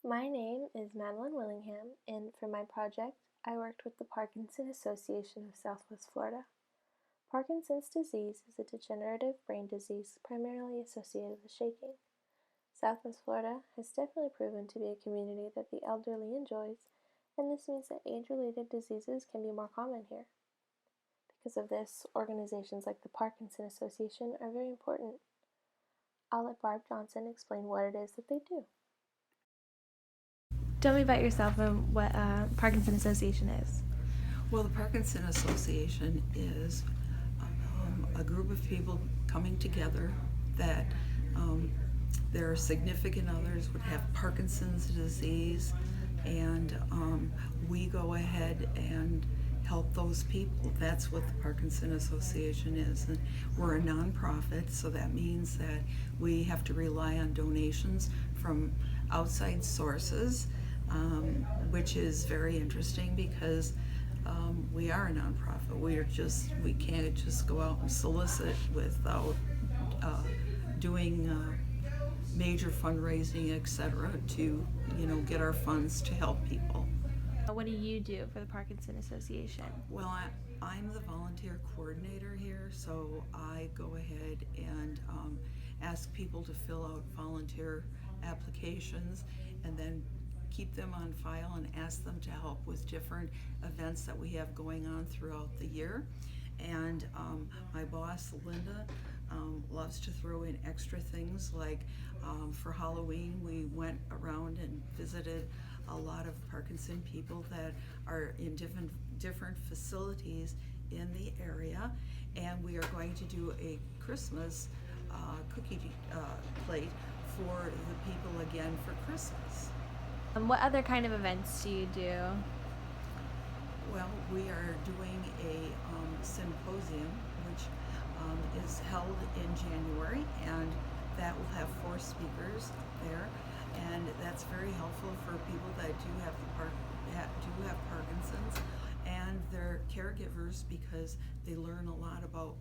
My name is Madeline Willingham, and for my project, I worked with the Parkinson Association of Southwest Florida. Parkinson's disease is a degenerative brain disease primarily associated with shaking. Southwest Florida has definitely proven to be a community that the elderly enjoys, and this means that age-related diseases can be more common here. Because of this, organizations like the Parkinson Association are very important. I'll let Barb Johnson explain what it is that they do. Tell me about yourself and what Parkinson Association is. Well, the Parkinson Association is a group of people coming together that their significant others would have Parkinson's disease, and we go ahead and help those people. That's what the Parkinson Association is. And we're a nonprofit, so that means that we have to rely on donations from outside sources, which is very interesting because we are a nonprofit. We can't just go out and solicit without doing major fundraising, etc., to get our funds to help people. What do you do for the Parkinson Association? Well, I'm the volunteer coordinator here, so I go ahead and ask people to fill out volunteer applications and then keep them on file and ask them to help with different events that we have going on throughout the year. And my boss, Linda, loves to throw in extra things like for Halloween we went around and visited a lot of Parkinson people that are in different facilities in the area, and we are going to do a Christmas cookie plate for the people again for Christmas. What other kind of events do you do? Well, we are doing a symposium which is held in January, and that will have 4 speakers there, and that's very helpful for people that do have Parkinson's and their caregivers, because they learn a lot about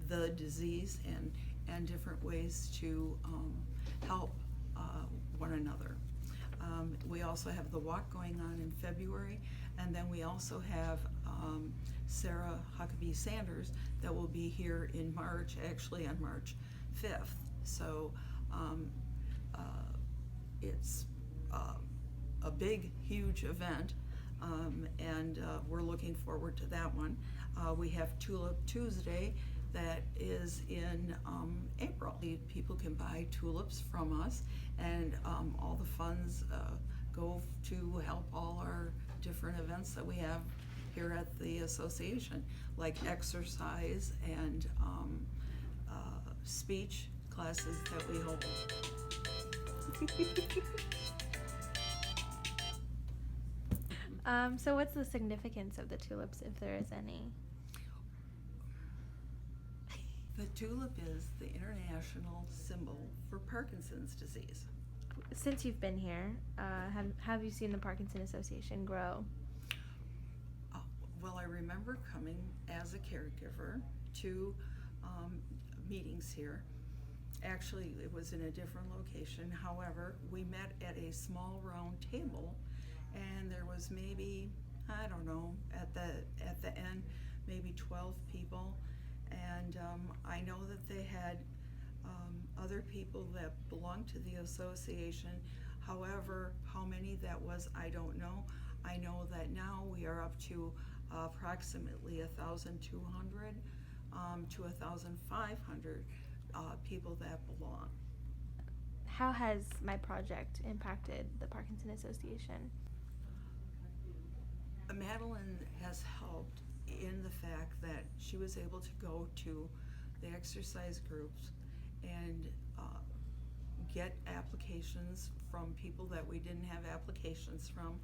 the disease and different ways to help one another. We also have the walk going on in February, and then we also have Sarah Huckabee Sanders that will be here in March, actually on March 5th. So it's a big, huge event, and we're looking forward to that one. We have Tulip Tuesday that is in April. People can buy tulips from us, and all the funds go to help all our different events that we have here at the association, like exercise and speech classes that we hold. So what's the significance of the tulips, if there is any? The tulip is the international symbol for Parkinson's disease. Since you've been here, have you seen the Parkinson Association grow? Well, I remember coming as a caregiver to meetings here. Actually, it was in a different location. However, we met at a small round table, and there was maybe, I don't know, at the end, maybe 12 people. And I know that they had other people that belonged to the association. However, how many that was, I don't know. I know that now we are up to approximately 1,200 to 1,500 people that belong. How has my project impacted the Parkinson Association? Madeline has helped in the fact that she was able to go to the exercise groups and get applications from people that we didn't have applications from,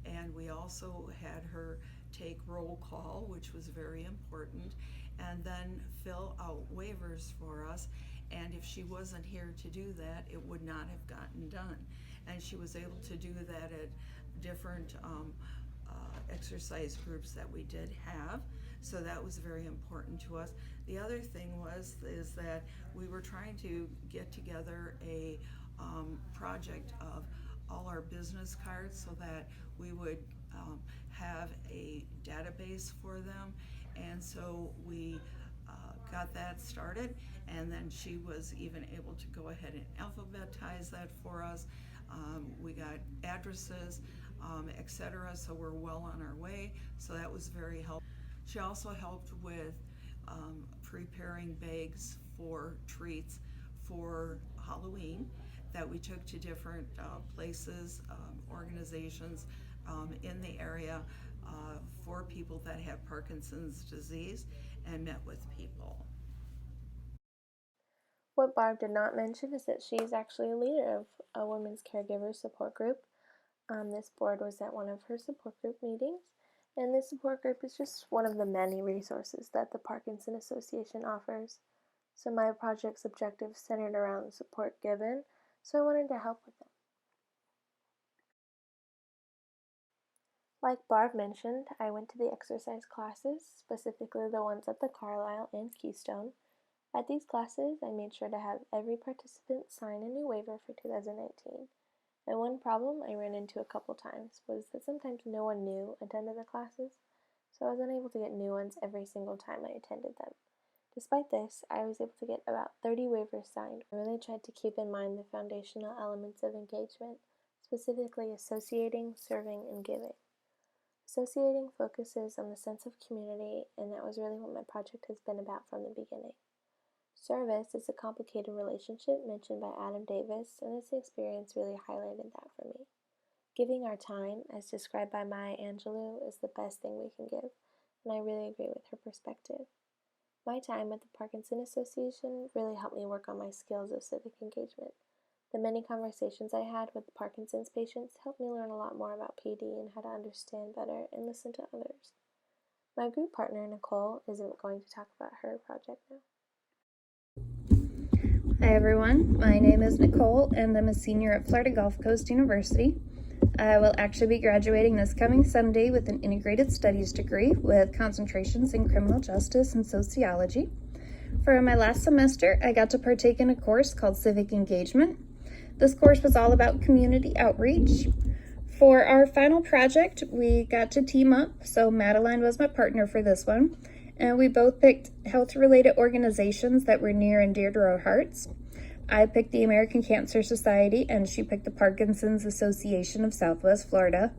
and we also had her take roll call, which was very important, and then fill out waivers for us. And if she wasn't here to do that, it would not have gotten done. And she was able to do that at different exercise groups that we did have. So that was very important to us. The other thing is that we were trying to get together a project of all our business cards so that we would have a database for them. And so we got that started, and then she was even able to go ahead and alphabetize that for us. We got addresses, etc. So we're well on our way. So that was very helpful. She also helped with preparing bags for treats for Halloween that we took to different places, organizations in the area for people that have Parkinson's disease, and met with people. What Barb did not mention is that she's actually a leader of a women's caregiver support group. This board was at one of her support group meetings, and this support group is just one of the many resources that the Parkinson Association offers. So my project's objectives centered around the support given, so I wanted to help with them. Like Barb mentioned, I went to the exercise classes, specifically the ones at the Carlisle and Keystone. At these classes, I made sure to have every participant sign a new waiver for 2018. And one problem I ran into a couple times was that sometimes no one new attended the classes, so I was unable to get new ones every single time I attended them. Despite this, I was able to get about 30 waivers signed. I really tried to keep in mind the foundational elements of engagement, specifically associating, serving, and giving. Associating focuses on the sense of community, and that was really what my project has been about from the beginning. Service is a complicated relationship mentioned by Adam Davis, and this experience really highlighted that for me. Giving our time, as described by Maya Angelou, is the best thing we can give, and I really agree with her perspective. My time at the Parkinson Association really helped me work on my skills of civic engagement. The many conversations I had with the Parkinson's patients helped me learn a lot more about PD and how to understand better and listen to others. My group partner, Nicole, is going to talk about her project now. Hi everyone, my name is Nicole and I'm a senior at Florida Gulf Coast University. I will actually be graduating this coming Sunday with an integrated studies degree with concentrations in criminal justice and sociology. For my last semester, I got to partake in a course called Civic Engagement. This course was all about community outreach. For our final project, we got to team up, so Madeline was my partner for this one, and we both picked health-related organizations that were near and dear to our hearts. I picked the American Cancer Society, and she picked the Parkinson's Association of Southwest Florida.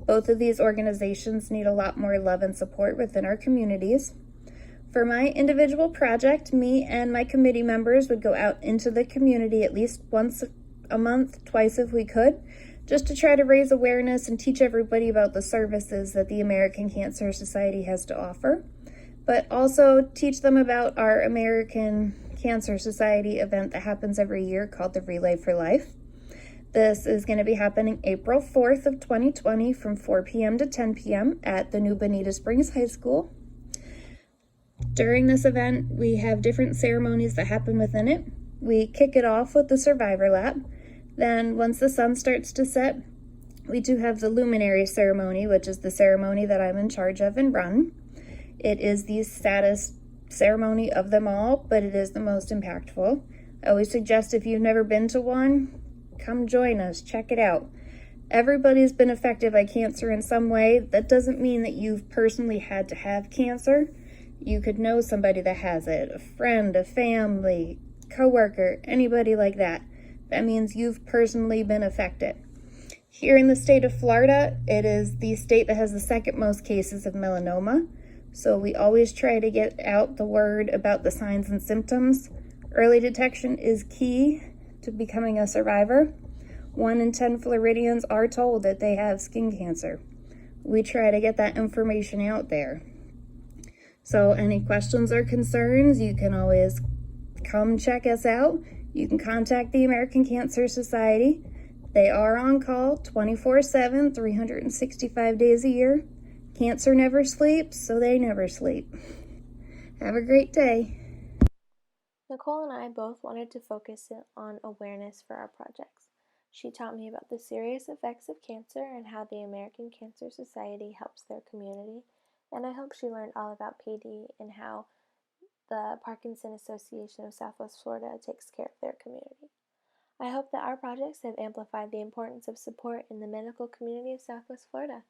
Both of these organizations need a lot more love and support within our communities. For my individual project, me and my committee members would go out into the community at least once a month, twice if we could, just to try to raise awareness and teach everybody about the services that the American Cancer Society has to offer, but also teach them about our American Cancer Society event that happens every year called the Relay for Life. This is going to be happening April 4th of 2020 from 4 p.m. to 10 p.m. at the new Bonita Springs High School. During this event, we have different ceremonies that happen within it. We kick it off with the Survivor Lap. Then once the sun starts to set, we do have the Luminary Ceremony, which is the ceremony that I'm in charge of and run. It is the saddest ceremony of them all, but it is the most impactful. I always suggest if you've never been to one, come join us, check it out. Everybody's been affected by cancer in some way. That doesn't mean that you've personally had to have cancer. You could know somebody that has it, a friend, a family, coworker, anybody like that. That means you've personally been affected. Here in the state of Florida, it is the state that has the second most cases of melanoma. So we always try to get out the word about the signs and symptoms. Early detection is key to becoming a survivor. 1 in 10 Floridians are told that they have skin cancer. We try to get that information out there. So any questions or concerns, you can always come check us out. You can contact the American Cancer Society. They are on call 24/7, 365 days a year. Cancer never sleeps, so they never sleep. Have a great day. Nicole and I both wanted to focus on awareness for our projects. She taught me about the serious effects of cancer and how the American Cancer Society helps their community, and I hope she learned all about PD and how the Parkinson Association of Southwest Florida takes care of their community. I hope that our projects have amplified the importance of support in the medical community of Southwest Florida.